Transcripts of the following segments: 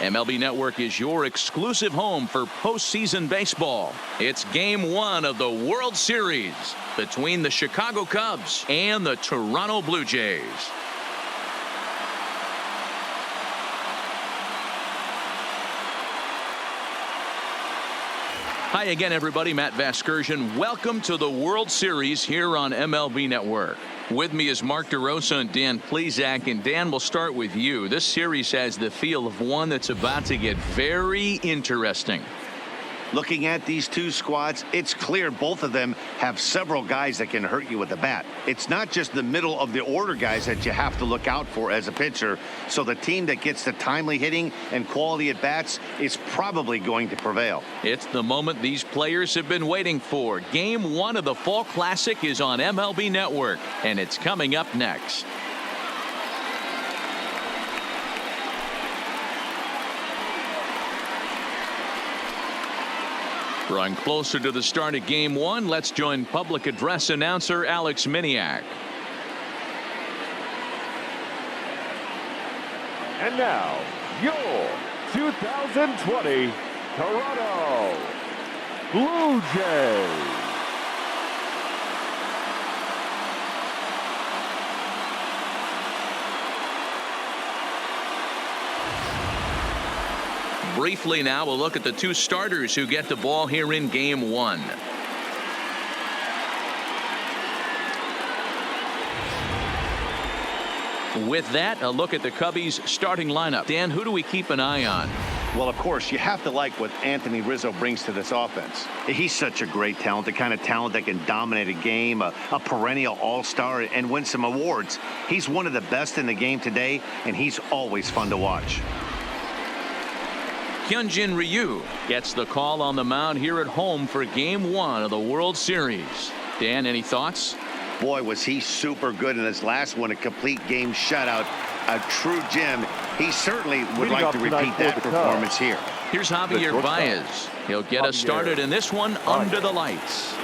MLB Network is your exclusive home for postseason baseball. It's Game 1 of the World Series between the Chicago Cubs and the Toronto Blue Jays. Hi again, everybody. Matt Vasgersian. Welcome to the World Series here on MLB Network. With me is Mark DeRosa and Dan Plesac. And Dan, we'll start with you. This series has the feel of one that's about to get very interesting. Looking at these two squads, it's clear both of them have several guys that can hurt you with the bat. It's not just the middle of the order guys that you have to look out for as a pitcher. So the team that gets the timely hitting and quality at bats is probably going to prevail. It's the moment these players have been waiting for. Game 1 of the Fall Classic is on MLB Network, and it's coming up next. Drawing closer to the start of Game 1, let's join public address announcer Alex Miniak. And now, your 2020 Toronto Blue Jays. Briefly now, we'll look at the two starters who get the ball here in Game 1. With that, a look at the Cubbies' starting lineup. Dan, who do we keep an eye on? Well, of course, you have to like what Anthony Rizzo brings to this offense. He's such a great talent, the kind of talent that can dominate a game, a perennial all-star, and win some awards. He's one of the best in the game today, and he's always fun to watch. Hyunjin Ryu gets the call on the mound here at home for Game 1 of the World Series. Dan, any thoughts? Boy, was he super good in his last one, a complete game shutout, a true gem. He certainly would like to repeat that performance here. Here's Javier Baez. He'll get us started in this one under the lights.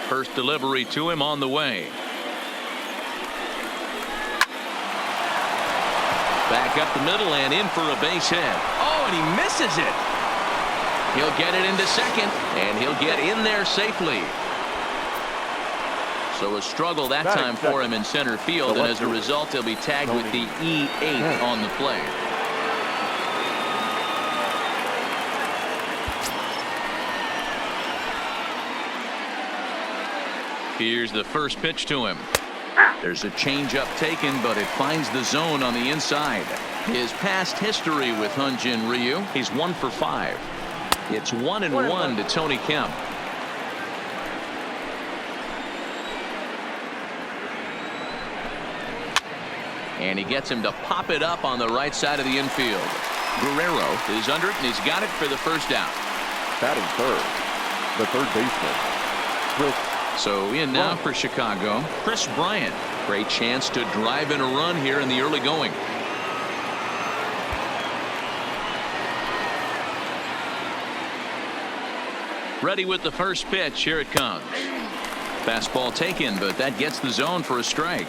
First delivery to him on the way. Back up the middle and in for a base hit. Oh, and he misses it. He'll get it into second, and he'll get in there safely. So a struggle that time for him in center field, and as a result, he'll be tagged with the E8 on the play. Here's the first pitch to him. There's a changeup taken, but it finds the zone on the inside. His past history with Hyunjin Ryu, he's 1 for 5. It's 1-1 to Tony Kemp. And he gets him to pop it up on the right side of the infield. Guerrero is under it, and he's got it for the first out. Batting third, the third baseman. So in now for Chicago, Chris Bryant. Great chance to drive in a run here in the early going. Ready with the first pitch. Here it comes. Fastball taken, but that gets the zone for a strike.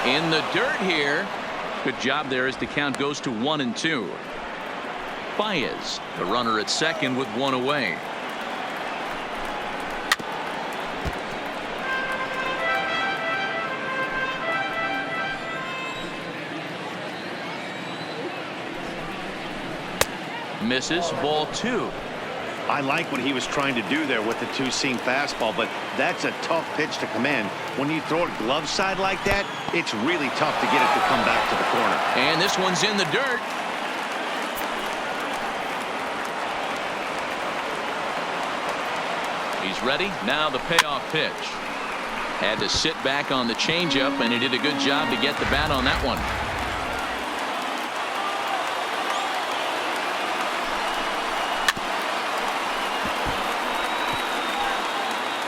In the dirt here. Good job there as the count goes to 1-2. Baez, the runner at second with one away. Misses. Ball 2. I like what he was trying to do there with the two-seam fastball, but that's a tough pitch to command. When you throw it glove side like that, it's really tough to get it to come back to the corner. And this one's in the dirt. He's ready. Now the payoff pitch. Had to sit back on the changeup, and he did a good job to get the bat on that one.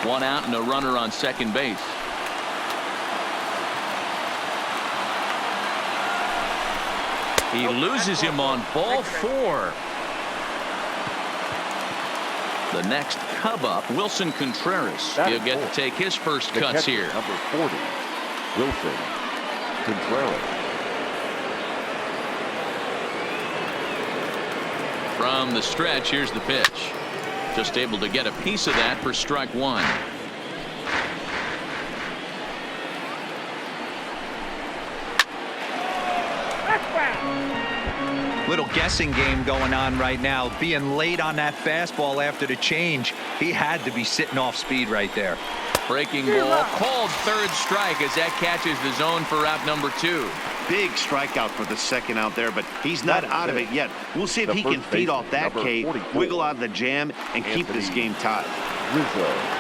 One out and a runner on second base. He loses him on ball 4. The next Cub up, Wilson Contreras. He'll get to take his first cuts here. Number 40, Wilson Contreras. From the stretch, here's the pitch. Just able to get a piece of that for strike 1. Little guessing game going on right now. Being late on that fastball after the change. He had to be sitting off speed right there. Breaking ball called third strike as that catches the zone for out number 2. Big strikeout for the second out there, but he's not out of it yet. We'll see if he can feed off that K, wiggle out of the jam, and keep this game tied. Rizzo.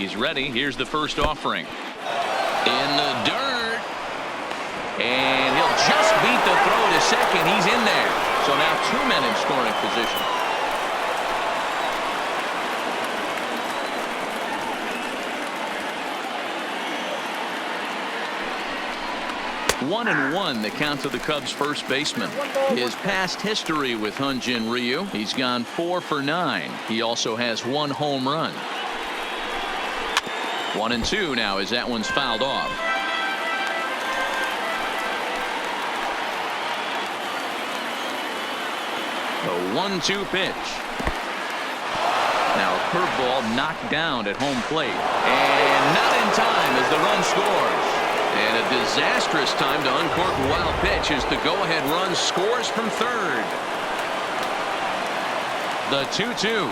He's ready. Here's the first offering. In the dirt. And he'll just beat the throw to second. He's in there. So now 2 men in scoring position. One and one, the count to the Cubs first baseman. His past history with Hyun-Jin Ryu, he's gone 4 for 9. He also has 1 home run. 1-2 now as that one's fouled off. The 1-2 pitch. Now a curveball knocked down at home plate. And not in time as the run scores. And a disastrous time to uncork a wild pitch as the go-ahead run scores from third. The 2-2.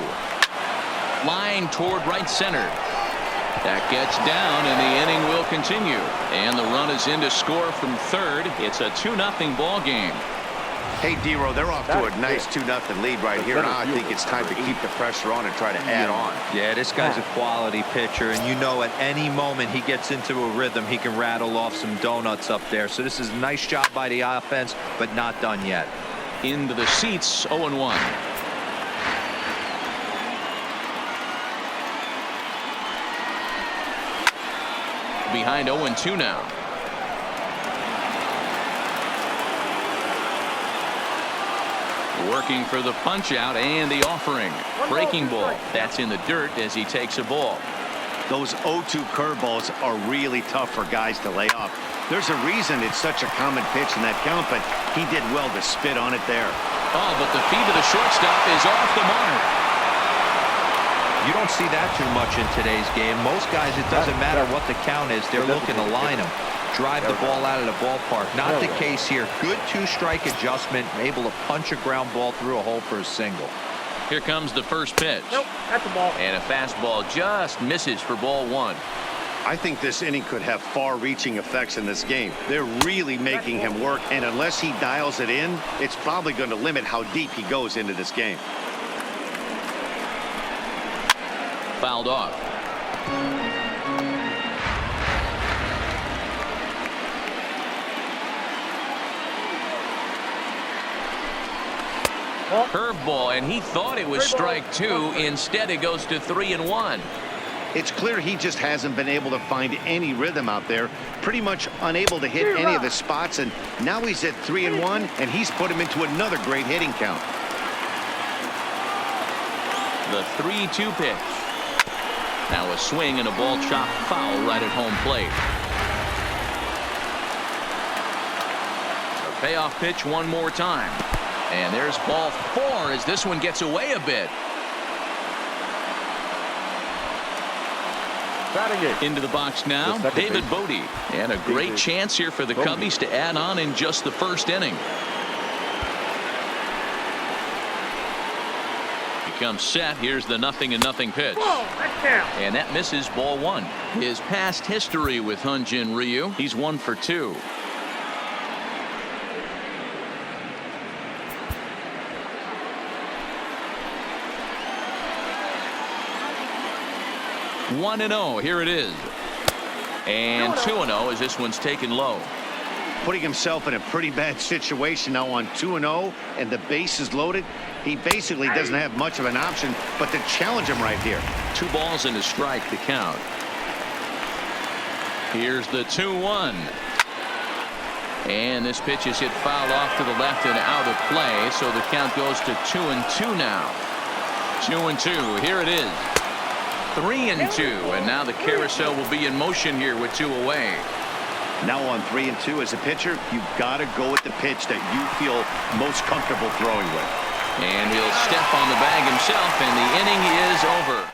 Line toward right center. That gets down and the inning will continue. And the run is in to score from third. It's a 2-0 ball game. Hey, D-Row, they're off to a nice 2-0 lead right here. Now I think it's time to keep the pressure on and try to add on. Yeah, this guy's a quality pitcher, and you know at any moment he gets into a rhythm, he can rattle off some donuts up there. So this is a nice job by the offense, but not done yet. Into the seats, 0-1. Behind 0-2 now. Working for the punch out and the offering. Breaking ball. That's in the dirt as he takes a ball. Those 0-2 curveballs are really tough for guys to lay off. There's a reason it's such a common pitch in that count, but he did well to spit on it there. Oh, but the feed to the shortstop is off the mark. You don't see that too much in today's game. Most guys, it doesn't matter what the count is. They're looking to line them. Drive the ball out of the ballpark. Not the case here. Good 2-strike adjustment. Able to punch a ground ball through a hole for a single. Here comes the first pitch. Nope, that's a ball. And a fastball just misses for ball 1. I think this inning could have far-reaching effects in this game. They're really making him work, and unless he dials it in, it's probably going to limit how deep he goes into this game. Fouled off. Curveball, and he thought it was strike 2. Instead, it goes to 3-1. It's clear he just hasn't been able to find any rhythm out there. Pretty much unable to hit any of his spots, and now he's at 3-1, and he's put him into another great hitting count. The 3-2 pitch. Now a swing and a ball chopped foul right at home plate. A payoff pitch one more time. And there's ball 4 as this one gets away a bit. Into the box now, David Bodie. And a great chance here for the Cubbies to add on in just the first inning. He comes set. Here's the 0-0 pitch. And that misses ball 1. His past history with Hyun-Jin Ryu, he's 1 for 2. One and 0. Here it is. And 2-0 as this one's taken low. Putting himself in a pretty bad situation now on 2-0 and the base is loaded. He basically doesn't have much of an option but to challenge him right here. 2 balls and a strike to count. Here's the 2-1. And this pitch is hit foul off to the left and out of play. So the count goes to 2-2 now. 2-2. Here it is. 3-2, and now the carousel will be in motion here with 2 away. Now on 3-2 as a pitcher, you've got to go with the pitch that you feel most comfortable throwing with. And he'll step on the bag himself, and the inning is over.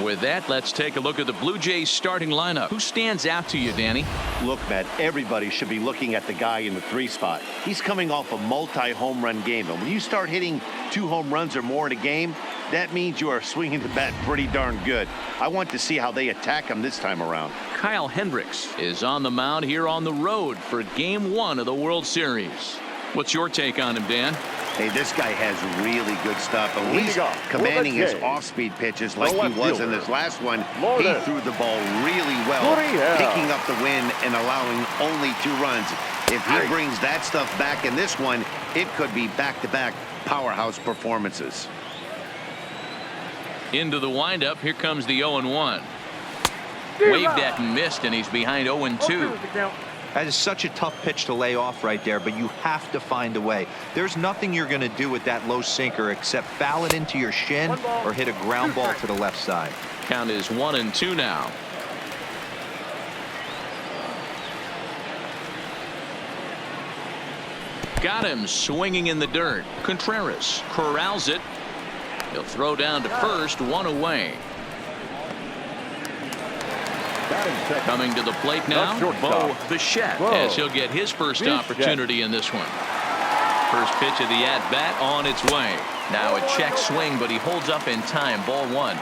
With that, let's take a look at the Blue Jays starting lineup. Who stands out to you, Danny? Look, Matt, everybody should be looking at the guy in the 3 spot. He's coming off a multi-home run game, and when you start hitting 2 home runs or more in a game, that means you are swinging the bat pretty darn good. I want to see how they attack him this time around. Kyle Hendricks is on the mound here on the road for Game 1 of the World Series. What's your take on him, Dan? Hey, this guy has really good stuff. And he's commanding his off-speed pitches like he was in this last one. He threw the ball really well, picking up the win and allowing only 2 runs. If he brings that stuff back in this one, it could be back-to-back powerhouse performances. Into the windup. Here comes the 0-1. Waved at and missed, and he's behind 0-2. That is such a tough pitch to lay off right there, but you have to find a way. There's nothing you're going to do with that low sinker except foul it into your shin or hit a ground ball to the left side. Count is 1-2 now. Got him swinging in the dirt. Contreras corrals it. He'll throw down to first, 1 away. Coming to the plate now, Bo Bichette, as he'll get his first opportunity in this one. First pitch of the at-bat on its way. Now a check swing, but he holds up in time. Ball 1.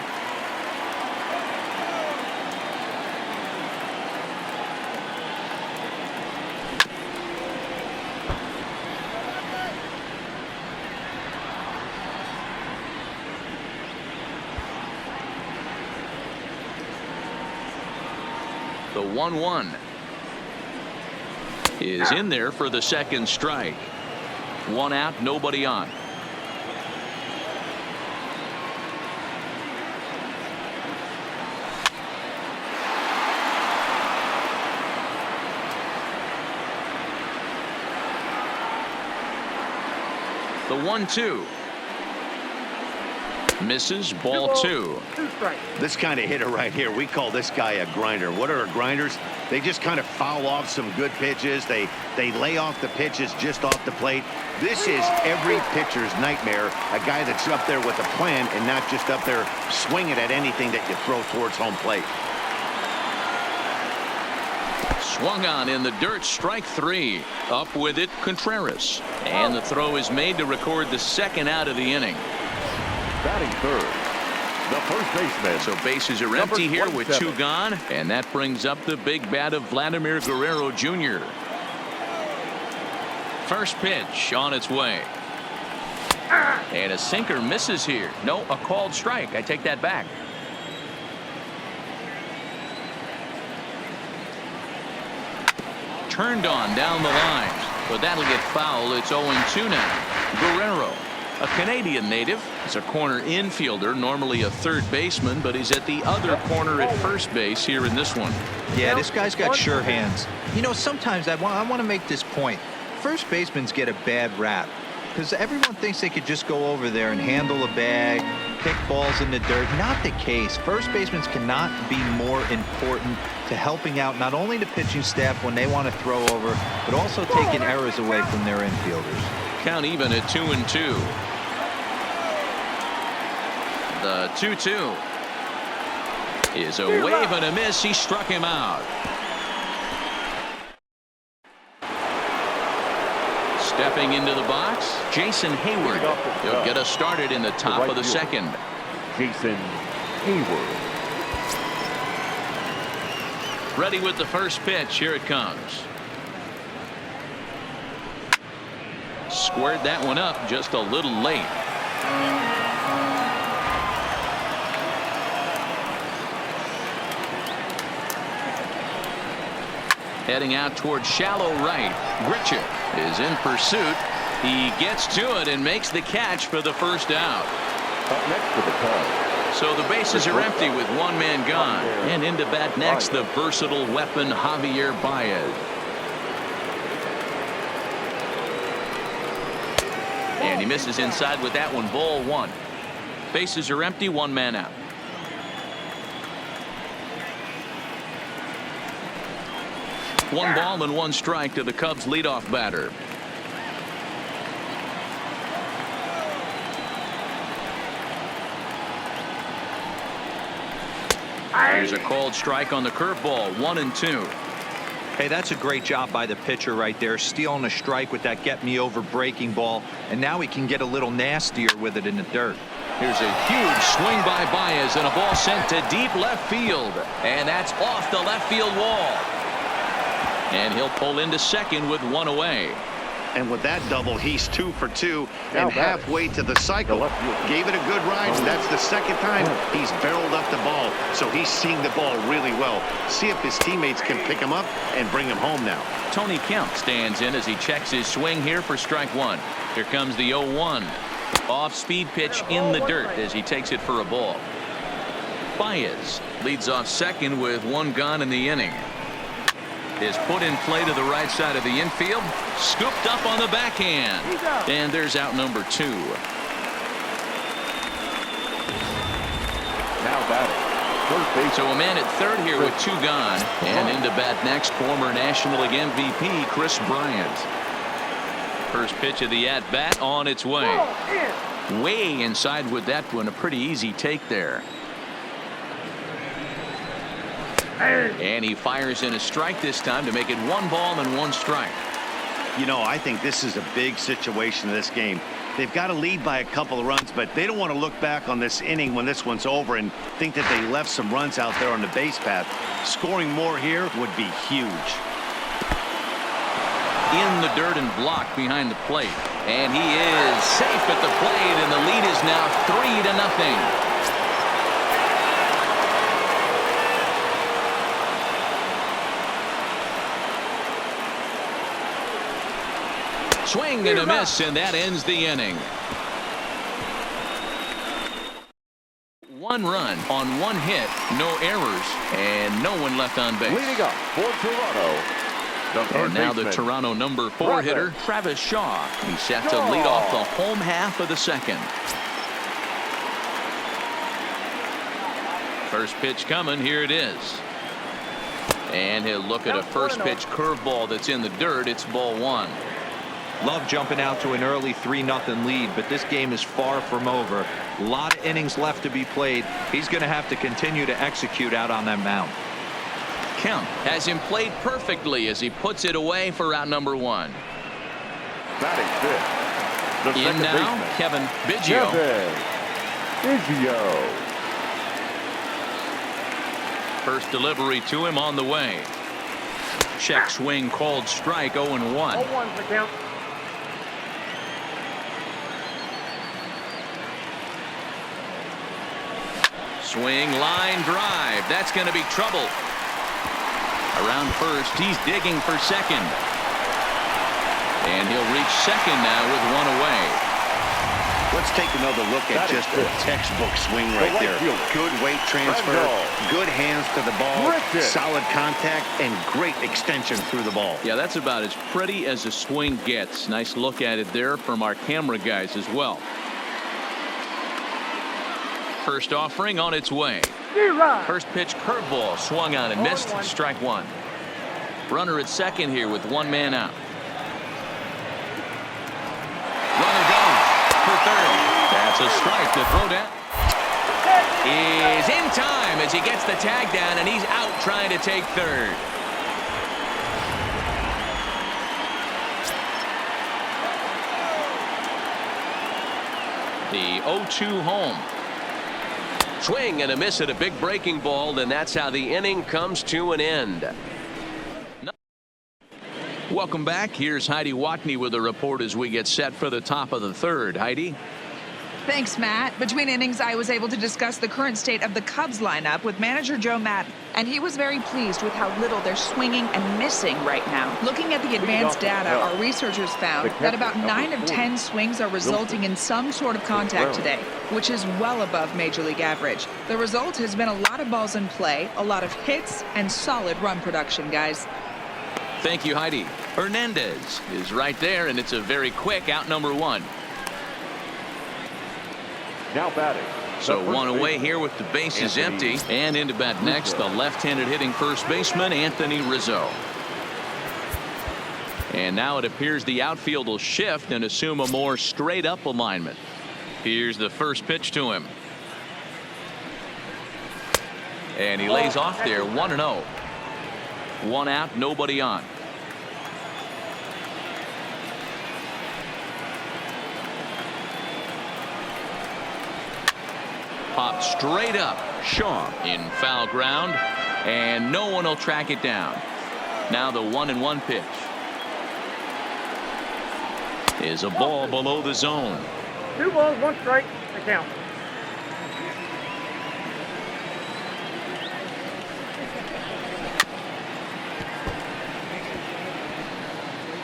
The 1-1 is in there for the second strike. 1 out, nobody on. The 1-2 misses. Ball 2. This kind of hitter right here, we call this guy a grinder. What are grinders? They just kind of foul off some good pitches. They lay off the pitches just off the plate. This is every pitcher's nightmare, a guy that's up there with a plan and not just up there swinging at anything that you throw towards home plate. Swung on in the dirt, strike 3. Up with it, Contreras. And the throw is made to record the second out of the inning. Batting third, the first baseman. So bases are empty here with 2 gone, and that brings up the big bat of Vladimir Guerrero Jr. First pitch on its way. And a sinker misses here. No, a called strike. I take that back. Turned on down the line, but that'll get foul. It's 0-2 now. Guerrero, a Canadian native, is a corner infielder, normally a third baseman, but he's at the other corner at first base here in this one. Yeah, this guy's got sure hands. You know, sometimes I want to make this point. First basemans get a bad rap because everyone thinks they could just go over there and handle a bag, pick balls in the dirt. Not the case. First basemen cannot be more important to helping out not only the pitching staff when they want to throw over, but also taking errors away from their infielders. Count even at 2-2. The 2-2 is a wave and a miss. He struck him out. Stepping into the box, Jason Hayward. He'll get us started in the top of the second. Jason Hayward. Ready with the first pitch. Here it comes. Squared that one up just a little late. Heading out towards shallow right. Gritcher is in pursuit. He gets to it and makes the catch for the first out. Up next to the call. So the bases are empty with 1 man gone. And into bat next, the versatile weapon Javier Baez. And he misses inside with that one. Ball 1. Bases are empty, 1 man out. One ball and 1 strike to the Cubs leadoff batter. There's a called strike on the curveball. 1-2. Hey, that's a great job by the pitcher right there, stealing a strike with that get me over breaking ball, and now he can get a little nastier with it in the dirt. Here's a huge swing by Baez and a ball sent to deep left field, and that's off the left field wall. And he'll pull into second with 1 away. And with that double, he's 2 for 2 Now and halfway to the cycle. Gave it a good ride, and that's the second time he's barreled up the ball. So he's seeing the ball really well. See if his teammates can pick him up and bring him home now. Tony Kemp stands in as he checks his swing here for strike one. Here comes the 0-1. Off-speed pitch in the dirt as he takes it for a ball. Baez leads off second with one gone in the inning. Is put in play to the right side of the infield. Scooped up on the backhand. And there's out number 2. Now batting. First base. So a man at third here with 2 gone. And into bat next, former National League MVP Chris Bryant. First pitch of the at-bat on its way. Way inside with that one. A pretty easy take there. And he fires in a strike this time to make it 1 ball and 1 strike. You know, I think this is a big situation in this game. They've got to lead by a couple of runs, but they don't want to look back on this inning when this one's over and think that they left some runs out there on the base path. Scoring more here would be huge. In the dirt and blocked behind the plate. And he is safe at the plate, and the lead is now 3-0. Swing and a miss, and that ends the inning. 1 run on 1 hit, no errors, and no one left on base. Leading up for Toronto. And now the Toronto number 4 hitter, Travis Shaw. He's set to lead off the home half of the second. First pitch coming. Here it is. And he'll look at a first pitch curveball that's in the dirt. It's ball 1. Love jumping out to an early 3-0 lead, but this game is far from over. A lot of innings left to be played. He's going to have to continue to execute out on that mound. Kemp has him played perfectly as he puts it away for out number 1. Batting fifth. In now, Kevin Biggio. First delivery to him on the way. Check swing called strike. 0-1. 0-1 for count. Swing, line drive. That's going to be trouble. Around first, he's digging for second. And he'll reach second now with 1 away. Let's take another look at just a textbook swing right there. Good weight transfer, good hands to the ball, solid contact, and great extension through the ball. Yeah, that's about as pretty as a swing gets. Nice look at it there from our camera guys as well. First offering on its way. First pitch curveball swung on and missed. Strike 1. Runner at second here with 1 man out. Runner goes for third. That's a strike to throw down. Is in time as he gets the tag down, and he's out trying to take third. The 0-2 home. Swing and a miss at a big breaking ball, and that's how the inning comes to an end. Welcome back. Here's Heidi Watney with a report as we get set for the top of the third. Heidi? Thanks, Matt. Between innings, I was able to discuss the current state of the Cubs lineup with manager Joe Maddon, and he was very pleased with how little they're swinging and missing right now. Looking at the advanced data, our researchers found that about 9 of 10 swings are resulting in some sort of contact today, which is well above Major League average. The result has been a lot of balls in play, a lot of hits, and solid run production, guys. Thank you, Heidi. Hernandez is right there, and it's a very quick out number 1. Now batting. So 1 away here with the bases empty. And into bat next, the left-handed hitting first baseman, Anthony Rizzo. And now it appears the outfield will shift and assume a more straight-up alignment. Here's the first pitch to him. And he lays off there, 1-0. 1 out, nobody on. Popped straight up. Shaw in foul ground, and no one will track it down. Now the 1-1 pitch. is a ball below the zone. 2 balls, 1 strike, to count.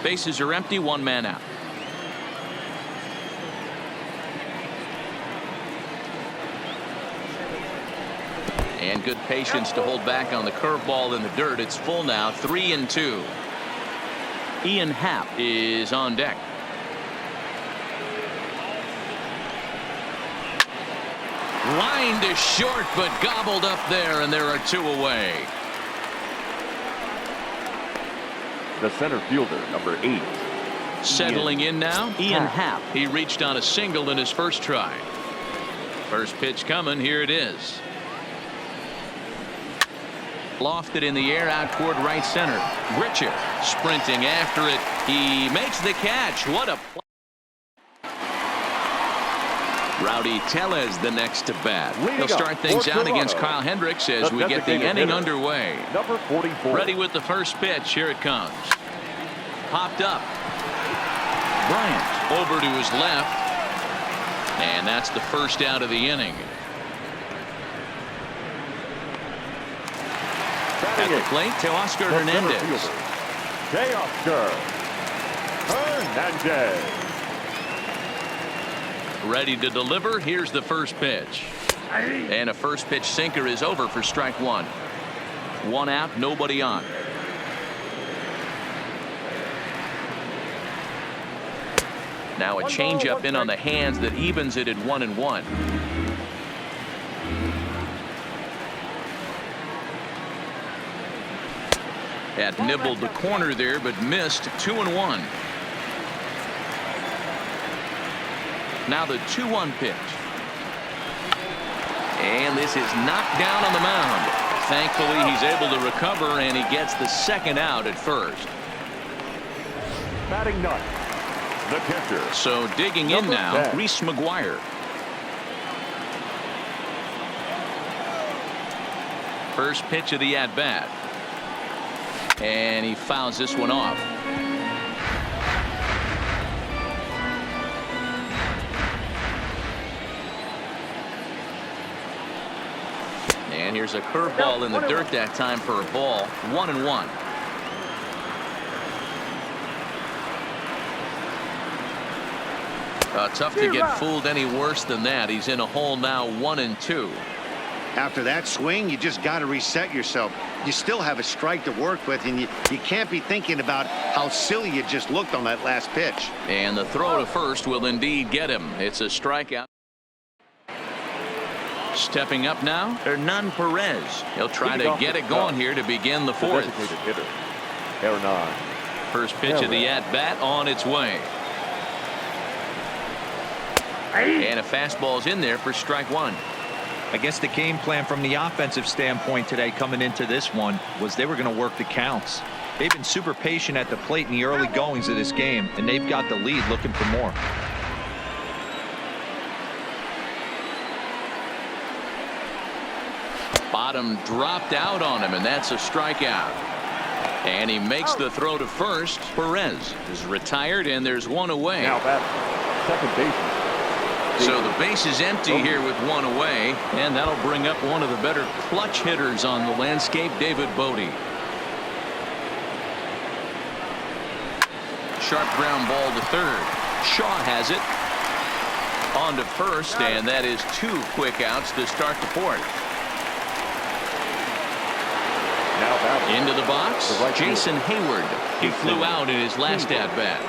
Bases are empty, 1 man out. And good patience to hold back on the curveball in the dirt. It's full now, 3-2. Ian Happ is on deck. Line to short, but gobbled up there, and there are 2 away. The center fielder, number 8. Settling in now, Ian Happ. He reached on a single in his first try. First pitch coming, here it is. Lofted in the air out toward right center. Richard sprinting after it. He makes the catch. What a play. Rowdy Tellez the next to bat. He'll start things out against Kyle Hendricks as we get the inning underway. Number 44. Ready with the first pitch. Here it comes. Popped up. Bryant over to his left. And that's the first out of the inning. At the plate, Teoscar Hernandez. Teoscar Hernandez. Ready to deliver. Here's the first pitch. And a first pitch sinker is over for strike 1. 1 out, nobody on. Now a changeup in on the hands that evens it at 1-1. Had nibbled the corner there, but missed. 2-1. Now the 2-1 pitch. And this is knocked down on the mound. Thankfully, he's able to recover, and he gets the second out at first. Batting ninth, the catcher. So digging in now, 10. Reese McGuire. First pitch of the at-bat. And he fouls this one off. And here's a curveball in the dirt that time for a ball. 1-1. Tough to get fooled any worse than that. He's in a hole now, 1-2. After that swing, you just got to reset yourself. You still have a strike to work with, and you can't be thinking about how silly you just looked on that last pitch. And the throw to first will indeed get him. It's a strikeout. Stepping up now, Hernan Perez. He'll try to get it going here to begin the fourth. Hitter, Hernan. First pitch of the at-bat on its way. And a fastball's in there for strike 1. I guess the game plan from the offensive standpoint today coming into this one was they were going to work the counts. They've been super patient at the plate in the early goings of this game, and they've got the lead looking for more. Bottom dropped out on him, and that's a strikeout. And he makes the throw to first. Perez is retired, and there's 1 away. Now batting, second baseman. So the base is empty here with 1 away, and that'll bring up one of the better clutch hitters on the landscape, David Bodie. Sharp ground ball to third. Shaw has it. On to first, and that is 2 quick outs to start the fourth. Now batting. Into the box, Jason Hayward. He flew out in his last at-bat.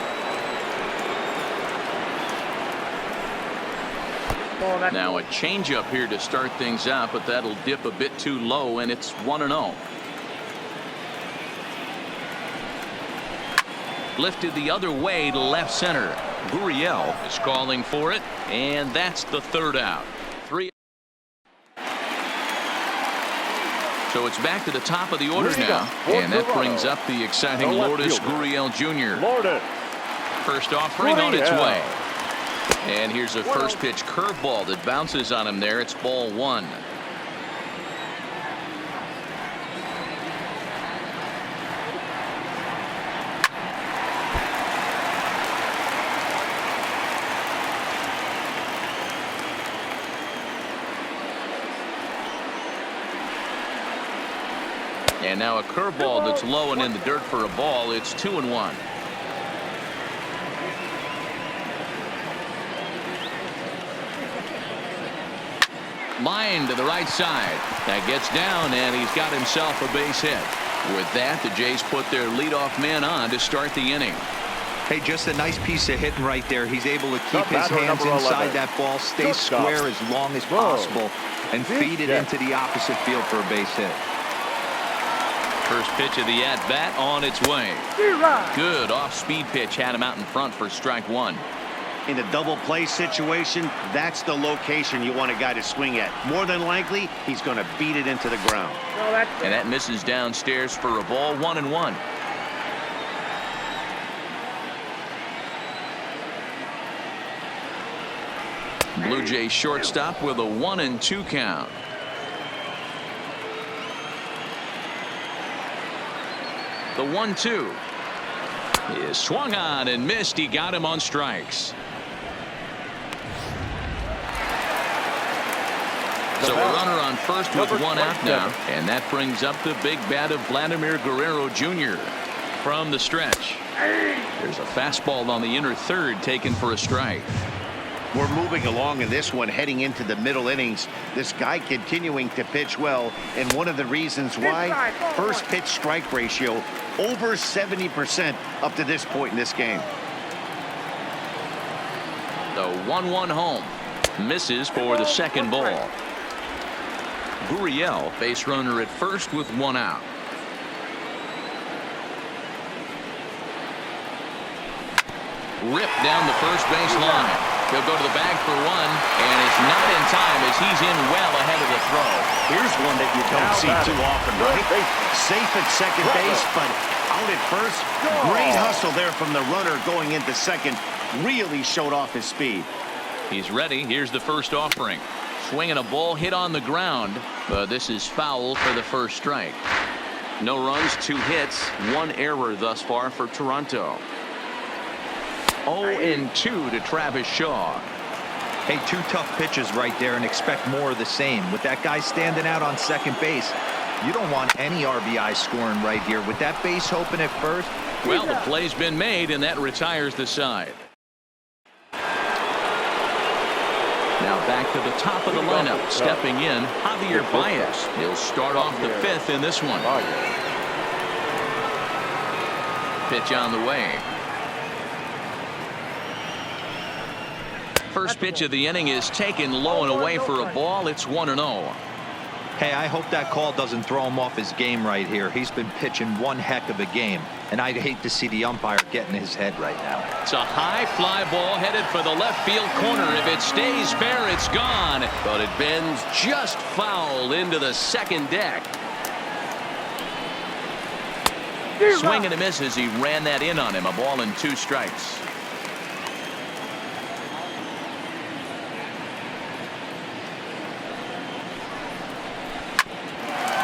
Now a changeup here to start things out, but that'll dip a bit too low, and it's 1-0. Lifted the other way to left center. Gurriel is calling for it, and that's the third out. 3. So it's back to the top of the order now, and that brings up the exciting Lourdes Gurriel Jr. Lourdes. First offering on its way. And here's a first pitch curveball that bounces on him there. It's ball 1. And now a curveball that's low and in the dirt for a ball. It's 2-1. Line to the right side. That gets down, and he's got himself a base hit. With that, the Jays put their leadoff man on to start the inning. Hey, just a nice piece of hitting right there. He's able to keep his hands inside that ball, stay square as long as possible, and feed it into the opposite field for a base hit. First pitch of the at-bat on its way. Good off-speed pitch had him out in front for strike one. In a double play situation, that's the location you want a guy to swing at. More than likely, he's going to beat it into the ground. And that misses downstairs for a ball. 1-1. Blue Jays shortstop with a 1-2 count. The 1-2 is swung on and missed. He got him on strikes. So a runner on first with one out now, and that brings up the big bat of Vladimir Guerrero Jr. from the stretch. There's a fastball on the inner third taken for a strike. We're moving along in this one, heading into the middle innings. This guy continuing to pitch well, and one of the reasons why, first pitch strike ratio over 70% up to this point in this game. The 1-1 home misses for the second ball. Gurriel, base runner at first with one out. Ripped down the first base line. He'll go to the bag for one, and it's not in time as he's in well ahead of the throw. Here's one that you don't see too often, right? Safe at second base, but out at first. Great hustle there from the runner going into second. Really showed off his speed. He's ready. Here's the first offering. Swinging a ball hit on the ground, but this is foul for the first strike. No runs, 2 hits, 1 error thus far for Toronto. 0-2 to Travis Shaw. Hey, 2 tough pitches right there, and expect more of the same. With that guy standing out on second base, you don't want any RBI scoring right here. With that base open at first. Well, the play's been made, and that retires the side. Now back to the top of the lineup. Stepping in, Javier Baez. He'll start off the 5th in this one. Pitch on the way. First pitch of the inning is taken low and away for a ball. It's 1-0. Hey, I hope that call doesn't throw him off his game right here. He's been pitching one heck of a game, and I'd hate to see the umpire get in his head right now. It's a high fly ball headed for the left field corner. If it stays fair, it's gone, but it bends just foul into the second deck. Swing and a miss as he ran that in on him. A ball and 2 strikes.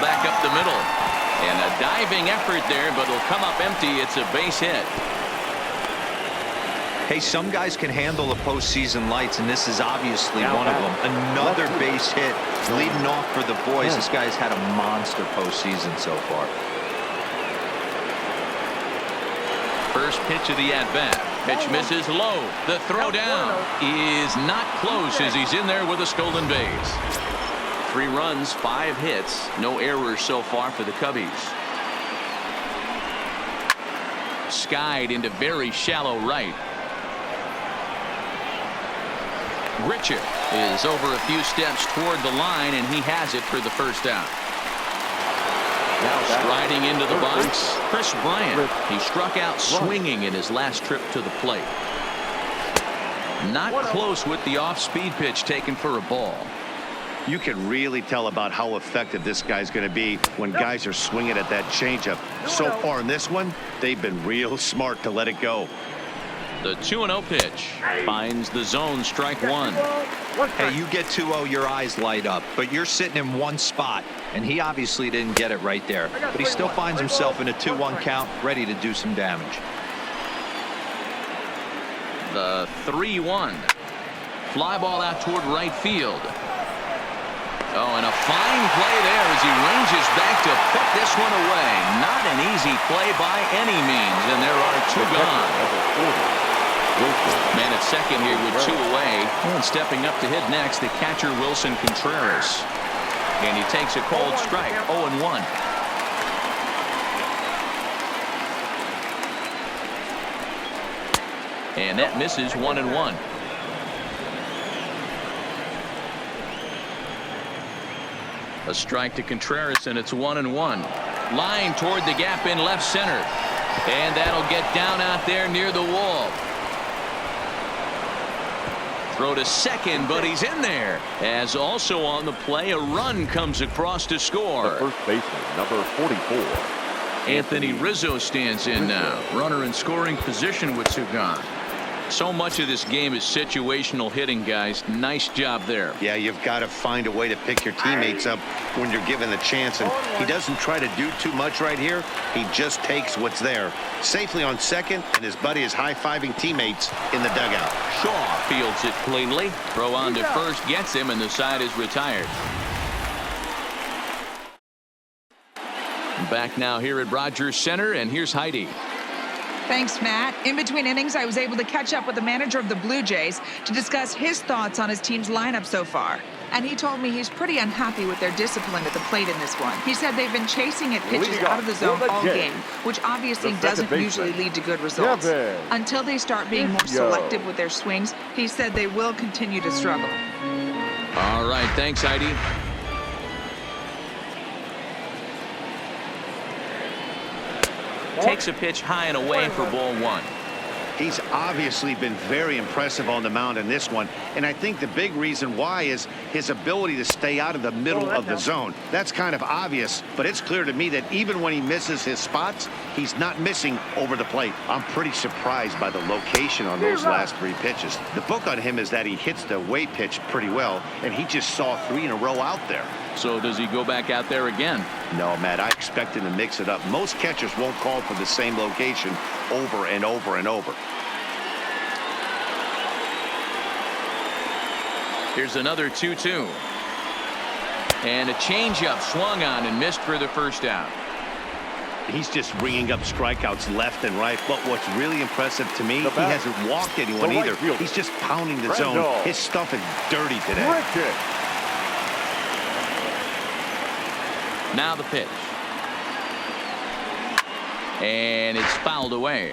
Back up the middle, and a diving effort there, but it'll come up empty. It's a base hit. Hey, some guys can handle the postseason lights, and this is obviously one of them. Another base hit leading off for the boys. This guy's had a monster postseason so far. First pitch of the at-bat. Pitch misses low. The throw down is not close as he's in there with a stolen base. 3 runs, 5 hits, no errors so far for the Cubbies. Skied into very shallow right. Grichuk is over a few steps toward the line, and he has it for the first out. Now striding into the box, Chris Bryant. He struck out swinging in his last trip to the plate. Not close with the off-speed pitch taken for a ball. You can really tell about how effective this guy's going to be when guys are swinging at that changeup. So far in this one, they've been real smart to let it go. The 2-0 pitch finds the zone, strike 1. Hey, you get 2-0, your eyes light up, but you're sitting in one spot, and he obviously didn't get it right there. But he still finds himself in a 2-1 count, ready to do some damage. The 3-1. Fly ball out toward right field. Oh, and a fine play there as he ranges back to put this one away. Not an easy play by any means, and there are two gone. Man at second here with two away. And stepping up to hit next, the catcher Wilson Contreras. And he takes a cold strike, 0-1. And that misses, 1-1. A strike to Contreras, and it's 1-1. Line toward the gap in left center. And that'll get down out there near the wall. Throw to second, but he's in there. As also on the play, a run comes across to score. The first baseman, number 44. Anthony Rizzo stands in now. Runner in scoring position with Sugan. So much of this game is situational hitting, guys. Nice job there. Yeah, you've got to find a way to pick your teammates up when you're given the chance, and he doesn't try to do too much right here. He just takes what's there. Safely on second, and his buddy is high-fiving teammates in the dugout. Shaw fields it cleanly. Throw on to first, gets him, and the side is retired. Back now here at Rogers Center, and here's Heidi. Thanks, Matt. In between innings, I was able to catch up with the manager of the Blue Jays to discuss his thoughts on his team's lineup so far. And he told me he's pretty unhappy with their discipline at the plate in this one. He said they've been chasing at pitches out of the zone all game, which obviously doesn't usually lead to good results. Until they start being more selective with their swings, he said they will continue to struggle. All right, thanks, Heidi. Takes a pitch high and away for ball one. He's obviously been very impressive on the mound in this one, and I think the big reason why is his ability to stay out of the middle of the zone. That's kind of obvious, but it's clear to me that even when he misses his spots, he's not missing over the plate. I'm pretty surprised by the location on those last three pitches. The book on him is that he hits the away pitch pretty well, and he just saw 3 in a row out there. So does he go back out there again? No, Matt, I expect him to mix it up. Most catchers won't call for the same location over and over and over. Here's another 2-2. And a changeup swung on and missed for the first out. He's just ringing up strikeouts left and right. But what's really impressive to me, he hasn't walked anyone either. He's just pounding the zone. His stuff is dirty today. Now the pitch. And it's fouled away.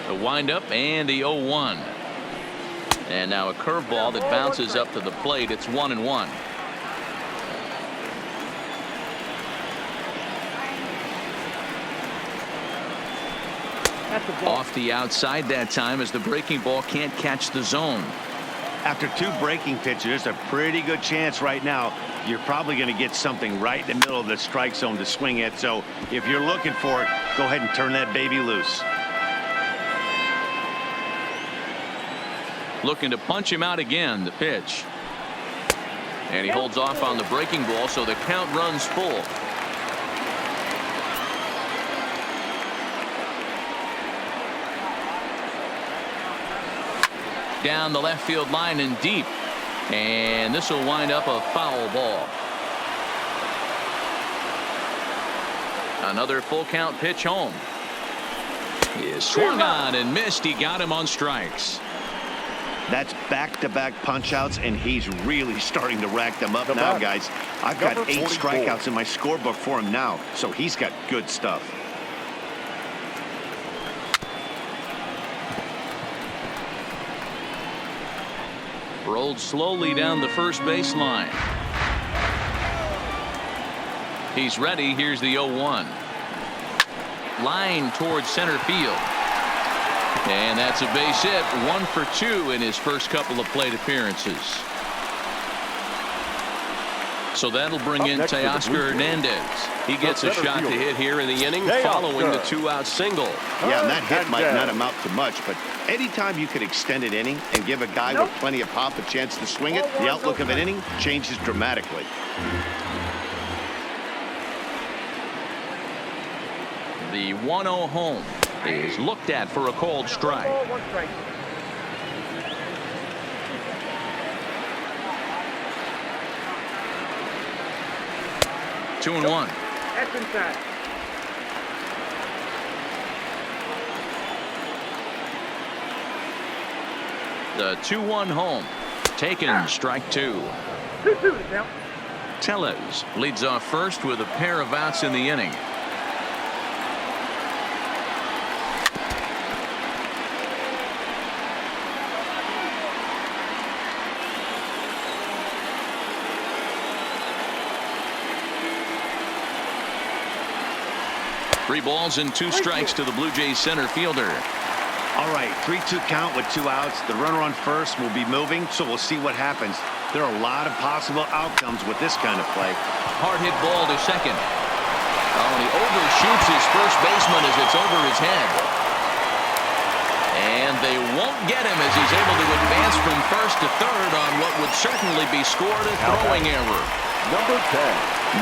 The windup and the 0-1. And now a curveball that bounces up to the plate. It's 1-1. Off the outside that time as the breaking ball can't catch the zone. After 2 breaking pitches, there's a pretty good chance right now you're probably going to get something right in the middle of the strike zone to swing at. So if you're looking for it, go ahead and turn that baby loose. Looking to punch him out again. The pitch. And he holds off on the breaking ball, so the count runs full. Down the left field line and deep. And this will wind up a foul ball. Another full count pitch home. He is swung on and missed. He got him on strikes. That's back-to-back punch-outs, and he's really starting to rack them up now, guys. I've got 8 strikeouts in my scorebook for him now, so he's got good stuff. Rolled slowly down the first baseline. He's ready. Here's the 0-1. Line towards center field. And that's a base hit. 1 for 2 in his first couple of plate appearances. So that'll bring in Teoscar Hernandez. He gets a shot to hit here in the inning following the 2-out single. Yeah, and that hit might not amount to much, but anytime you could extend an inning and give a guy with plenty of pop a chance to swing it, the outlook of an inning changes dramatically. The 1-0 home. is looked at for a called strike. 1 ball, 1 strike. Two and one. That's inside. The 2-1 home. Taken, strike 2. 2-2 to count. Tellez leads off first with a pair of outs in the inning. Three balls and 2 strikes to the Blue Jays center fielder. All right, 3-2 count with 2 outs. The runner on first will be moving, so we'll see what happens. There are a lot of possible outcomes with this kind of play. Hard hit ball to second. Oh, and he overshoots his first baseman as it's over his head. And they won't get him as he's able to advance from first to third on what would certainly be scored a throwing error. Number 10.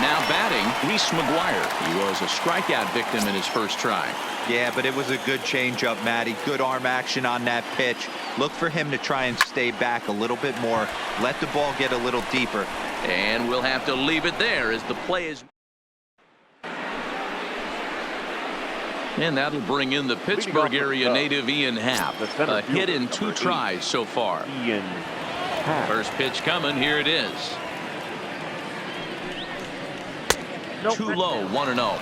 Now batting, Reese McGuire. He was a strikeout victim in his first try. Yeah, but it was a good changeup, Matty. Good arm action on that pitch. Look for him to try and stay back a little bit more. Let the ball get a little deeper. And we'll have to leave it there as the play is. And that'll bring in the Pittsburgh area native Ian Happ. A hit in 2 tries so far. Ian Happ. First pitch coming. Here it is. Too low, 1-0.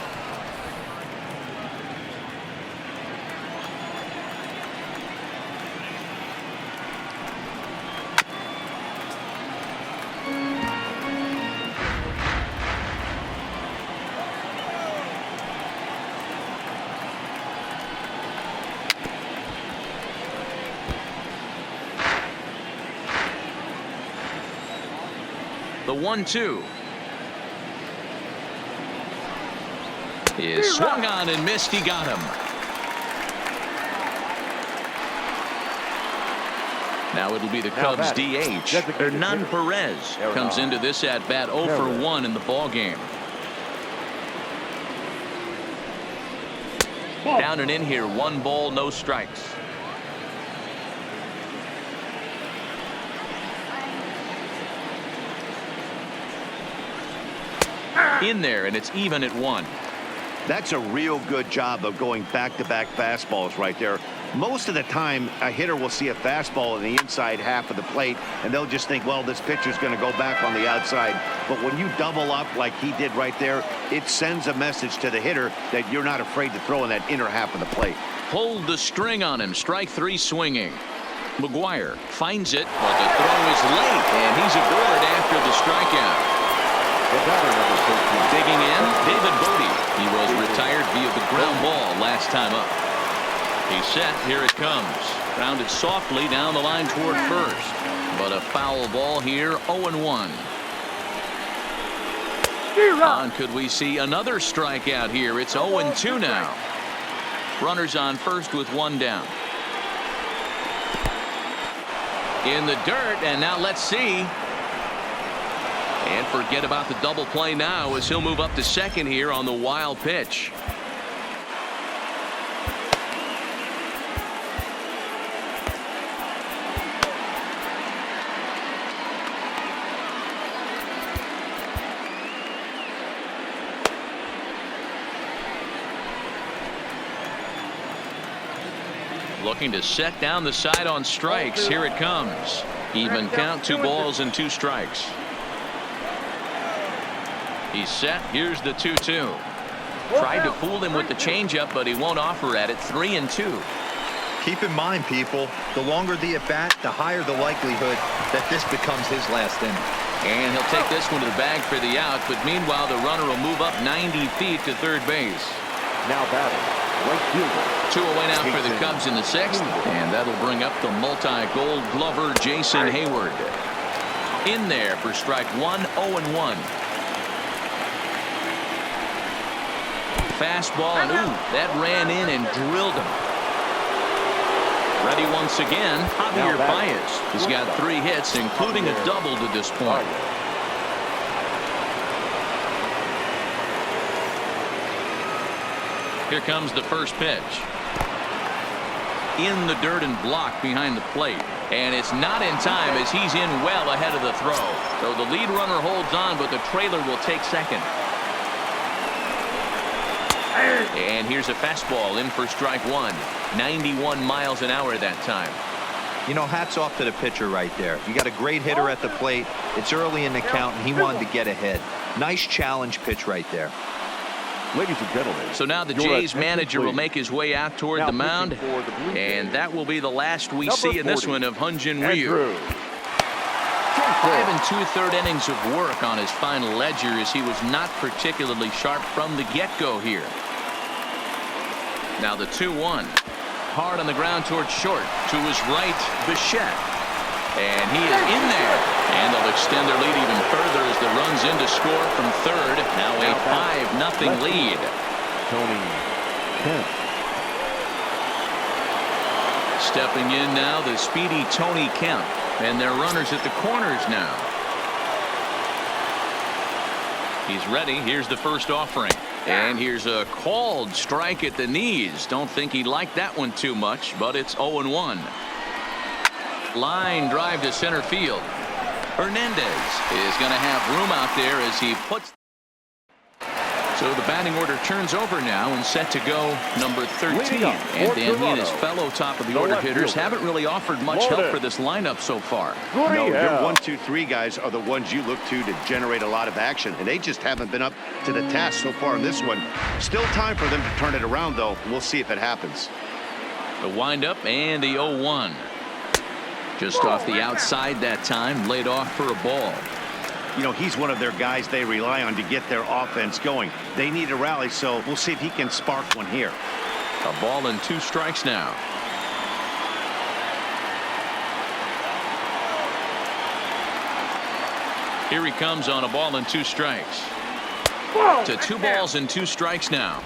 The 1-2. Is swung on and missed. He got him. Now it'll be the Cubs DH. Hernan Perez comes into this at bat 0 for 1 in the ball game. Down and in here, 1 ball, no strikes. In there, and it's even at 1. That's a real good job of going back-to-back fastballs right there. Most of the time, a hitter will see a fastball in the inside half of the plate, and they'll just think, well, this pitcher's going to go back on the outside. But when you double up like he did right there, it sends a message to the hitter that you're not afraid to throw in that inner half of the plate. Hold the string on him. Strike 3 swinging. McGuire finds it, but the throw is late, and he's aboard after the strikeout. Digging in, David Bodie. He was retired via the ground ball last time up. He's set. Here it comes. Grounded softly down the line toward first. But a foul ball here, 0-1. And could we see another strikeout here? It's 0-2 now. Runners on first with 1 down. In the dirt, and now let's see. And forget about the double play now as he'll move up to second here on the wild pitch. Looking to set down the side on strikes. Here it comes. Even count, 2 balls and 2 strikes. He's set. Here's the 2-2. Tried to fool him with the changeup, but he won't offer at it. 3-2. Keep in mind, people, the longer the at-bat, the higher the likelihood that this becomes his last inning. And he'll take this one to the bag for the out, but meanwhile the runner will move up 90 feet to third base. Now batting, right fielder. 2 away now for the Cubs in the 6th, and that'll bring up the multi-gold glover Jason Hayward. In there for strike 1, 0-1. Fastball, and ooh, that ran in and drilled him. Ready once again, Javier Baez. He's got 3 hits, including a double to this point. Here comes the first pitch. in the dirt and blocked behind the plate. And it's not in time as he's in well ahead of the throw. So the lead runner holds on, but the trailer will take second. And here's a fastball in for strike one. 91 miles an hour that time. You know, hats off to the pitcher right there. You got a great hitter at the plate. It's early in the count, and he wanted to get ahead. Nice challenge pitch right there. Ladies and gentlemen. So now the Jays manager will make his way out toward the mound. And that will be the last we see in this one of Hyun-Jin Ryu. 5 2/3 innings of work on his final ledger as he was not particularly sharp from the get-go here. Now the 2-1. Hard on the ground towards short. To his right, Bichette. And he is in there. And they'll extend their lead even further as the run's in to score from third. Now a 5-0 lead. Tony Kemp. Stepping in now, the speedy Tony Kemp. And their runners at the corners now. He's ready. Here's the first offering. And here's a called strike at the knees. Don't think he liked that one too much, but it's 0-1. Line drive to center field. Hernandez is going to have room out there as he puts. So the batting order turns over now and set to go number 13. And Dan, he and his fellow top of the order hitters haven't really offered much help for this lineup so far. No, your 1, 2, 3 guys are the ones you look to generate a lot of action, and they just haven't been up to the task so far in this one. Still time for them to turn it around, though. We'll see if it happens. The windup and the 0-1. Just off the outside that time, laid off for a ball. You know, he's one of their guys they rely on to get their offense going. They need a rally, so we'll see if he can spark one here. A ball and 2 strikes now. Here he comes on a ball and 2 strikes. To 2 balls and 2 strikes now.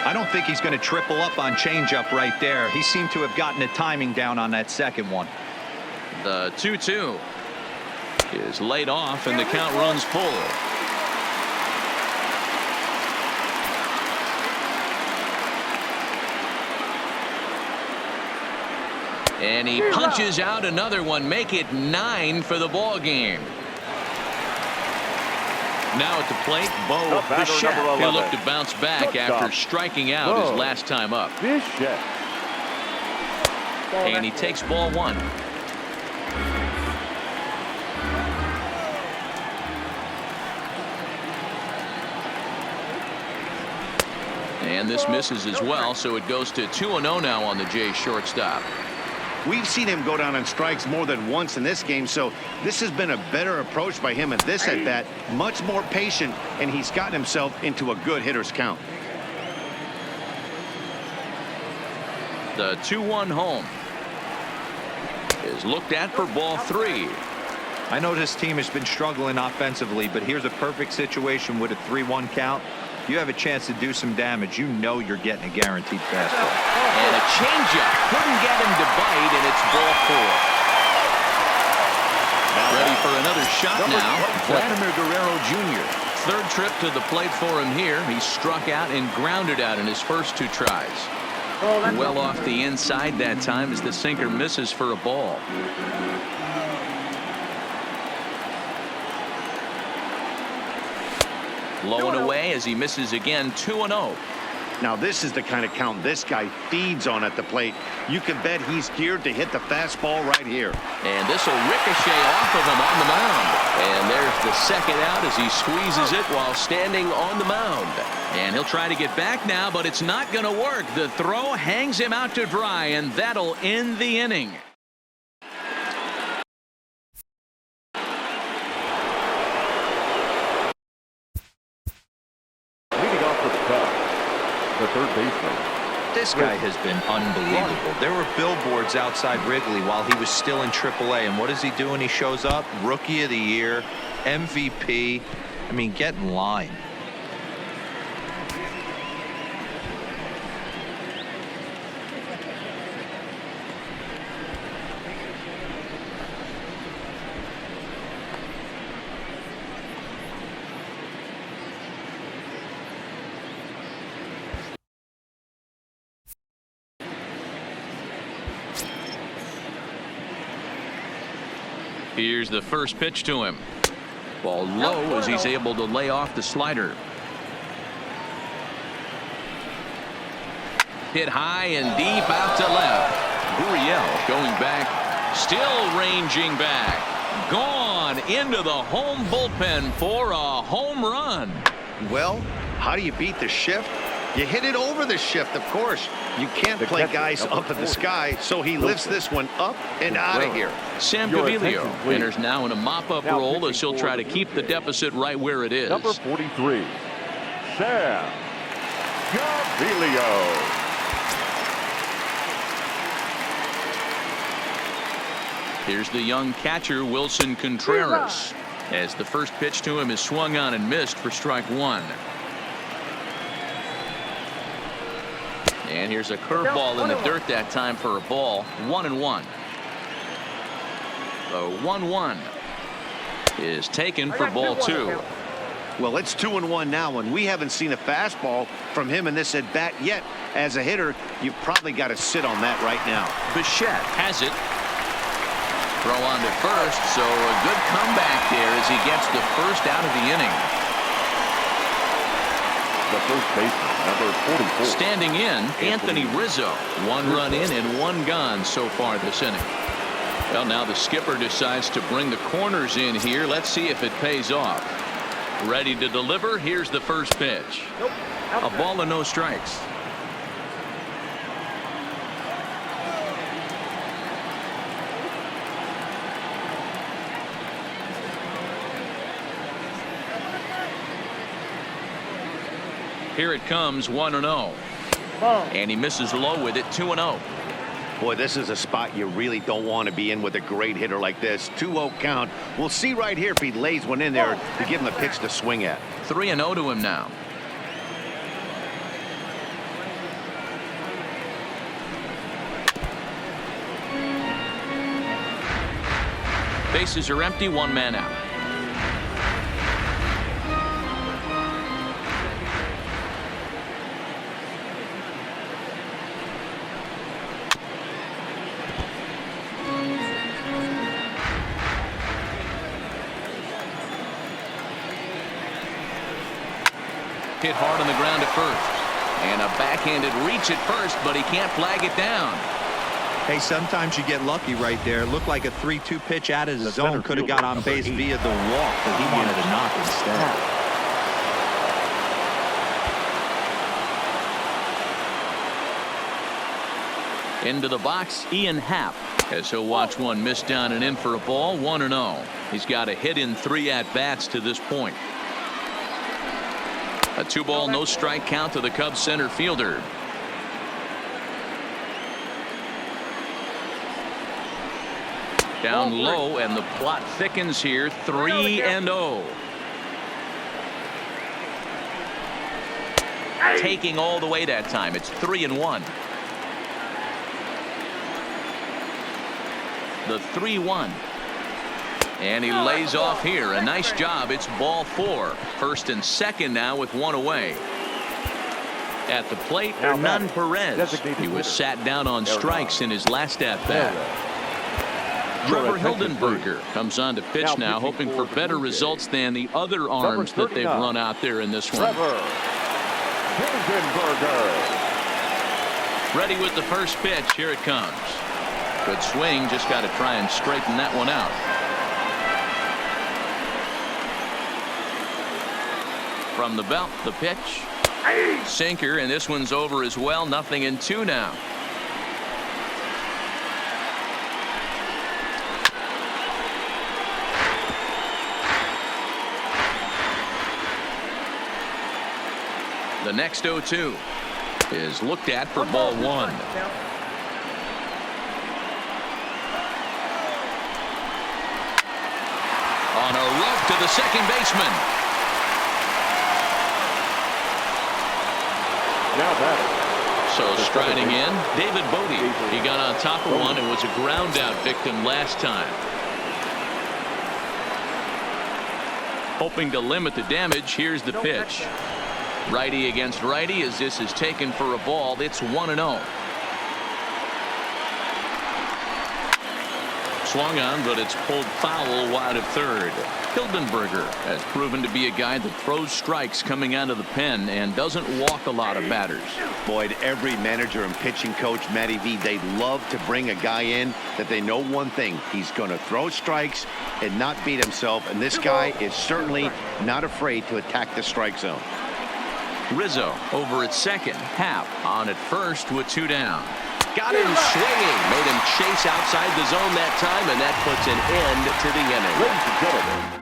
I don't think he's going to triple up on changeup right there. He seemed to have gotten the timing down on that second one. The 2-2 is laid off and the count runs full. And he punches out another one. Make it 9 for the ball game. Now at the plate, Bo Bichette. He'll look to bounce back after striking out his last time up. Bichette. And he takes ball 1. And this misses as well, so it goes to 2-0 now on the Jays shortstop. We've seen him go down on strikes more than once in this game, so this has been a better approach by him at this at-bat. Much more patient, and he's gotten himself into a good hitter's count. The 2-1 home is looked at for ball 3. I know this team has been struggling offensively, but here's a perfect situation with a 3-1 count. You have a chance to do some damage. You know you're getting a guaranteed fastball. And a changeup couldn't get him to bite, and it's ball 4. Ready for another shot now. Vladimir Guerrero Jr. Third trip to the plate for him here. He struck out and grounded out in his first 2 tries. Well off the inside that time as the sinker misses for a ball. Low and away as he misses again. 2-0. Now this is the kind of count this guy feeds on at the plate. You can bet he's geared to hit the fastball right here. And this will ricochet off of him on the mound. And there's the second out as he squeezes it while standing on the mound. And he'll try to get back now, but it's not going to work. The throw hangs him out to dry, and that'll end the inning. The third baseman. This guy has been unbelievable. There were billboards outside Wrigley while he was still in AAA, and what does he do when he shows up? Rookie of the Year, MVP. I mean, get in line. Here's the first pitch to him. Ball low as he's able to lay off the slider. Hit high and deep out to left. Gurriel going back, still ranging back. Gone into the home bullpen for a home run. Well, how do you beat the shift? You hit it over the shift, of course. You can't play guys up in the sky, so he lifts this one up and out of here. Sam Gaviglio enters now in a mop-up role as he'll try to keep the deficit right where it is. Number 43, Sam Gaviglio. Here's the young catcher, Wilson Contreras, as the first pitch to him is swung on and missed for strike one. And here's a curveball in the dirt that time for a ball. 1-1. The 1-1 is taken for ball two. Well, it's 2-1 now, and we haven't seen a fastball from him in this at bat yet. As a hitter, you've probably got to sit on that right now. Bichette has it. Throw on to first, so a good comeback there as he gets the first out of the inning. The first baseman, number 44. Standing in, Anthony Rizzo. One run in and one gone so far this inning. Well, now the skipper decides to bring the corners in here. Let's see if it pays off. Ready to deliver. Here's the first pitch. A ball and no strikes. Here it comes, 1-0. And he misses low with it, 2-0. Boy, this is a spot you really don't want to be in with a great hitter like this. 2-0 count. We'll see right here if he lays one in there to give him a pitch to swing at. 3-0 to him now. Bases are empty, one man out. Hit hard on the ground at first. And a backhanded reach at first, but he can't flag it down. Hey, sometimes you get lucky right there. Looked like a 3-2 pitch out of his zone. Could have got on base via the walk, but he wanted a knock instead. Into the box, Ian Happ, as he'll watch one miss down and in for a ball. 1-0. He's got a hit in 3 at-bats to this point. A 2-ball, no strike count to the Cubs center fielder. Down low, and the plot thickens here. 3-0. Taking all the way that time. It's 3-1. The 3-1. And he lays off here. A nice job. It's ball 4. First and second now with one away. At the plate, Hernan Perez. He was sat down on strikes in his last at-bat. Trevor Hildenberger comes on to pitch now, hoping for better results than the other arms that they've run out there in this one. Trevor Hildenberger. Ready with the first pitch. Here it comes. Good swing. Just got to try and straighten that one out. From the belt, the pitch. Sinker, and this one's over as well. 0-2 now. The next 0-2 is looked at for ball 1. On a rope to the second baseman. Now batting. So striding in, David Bodie. He got on top of one and was a ground out victim last time. Hoping to limit the damage, here's the pitch. Righty against righty as this is taken for a ball. It's 1-0. Swung on, but it's pulled foul wide of third. Hildenberger has proven to be a guy that throws strikes coming out of the pen and doesn't walk a lot of batters. Boyd, every manager and pitching coach, Matty V, they love to bring a guy in that they know one thing. He's going to throw strikes and not beat himself, and this guy is certainly not afraid to attack the strike zone. Rizzo over at second. Happ on at first with 2 down. Got him swinging. Made him chase outside the zone that time, and that puts an end to the inning. Ladies and gentlemen,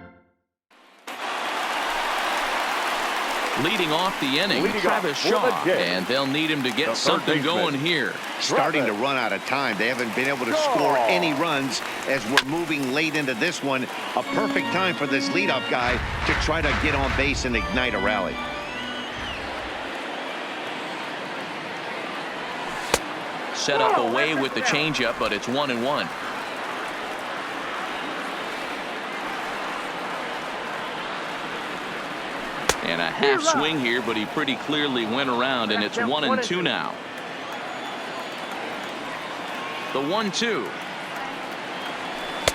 Leading off the inning, Leading Travis off for Shaw, the day, and they'll need him to the get third something baseman. going here. Starting to run out of time. They haven't been able to score any runs as we're moving late into this one. A perfect time for this leadoff guy to try to get on base and ignite a rally. Set up away with the changeup, but it's 1-1. And a half swing here, but he pretty clearly went around, and it's 1-2 now. The 1-2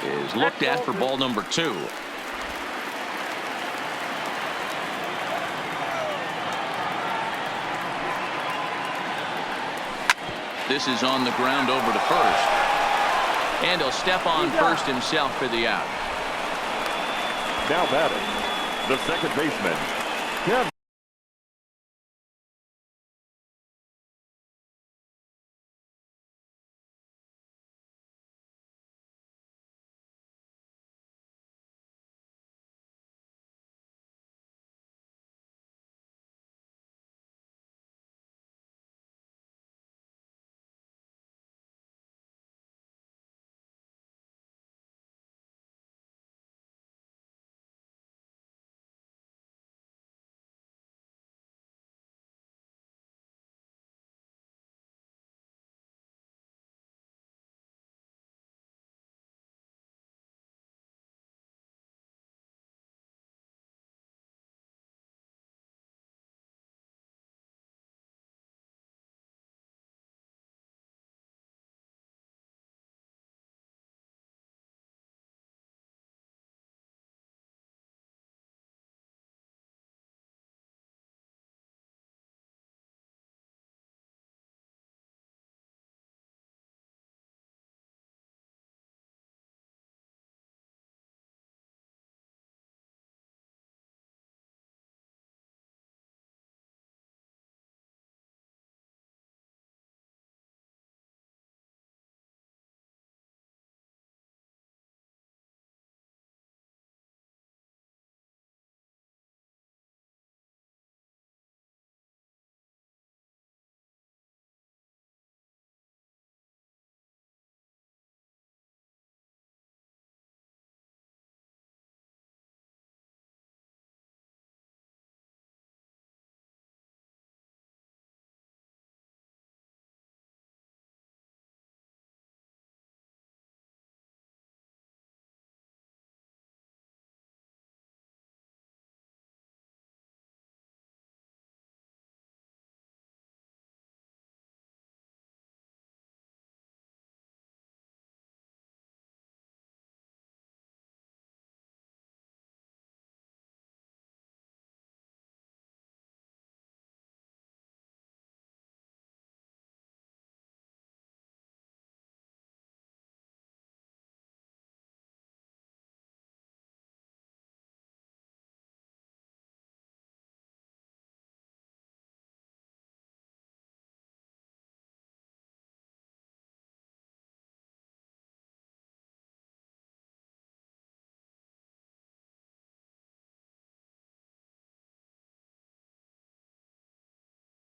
is looked at for ball number 2. This is on the ground over to first. And he'll step on first himself for the out. now batting, the second baseman, Kevin.